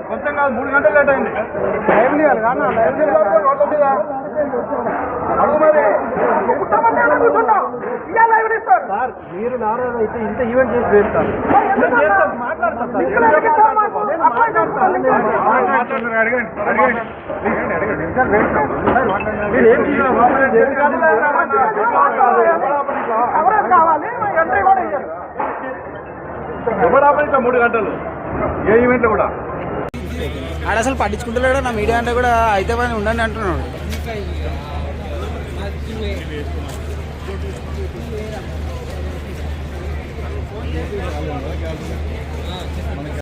కొంచెం కాదు 3 గంటలు లేట్ అయింది. అడుగు మరి సార్, మీరు నారాజు అయితే ఇంత ఈవెంట్ చేసి వేస్తారు. ఎవడాపని 3 గంటలు ఏ ఈవెంట్ కూడా ఆడ అసలు పట్టించుకుంటలేడు. నా మీడియా అంటే కూడా అయితే పని ఉండండి అంటున్నాడు.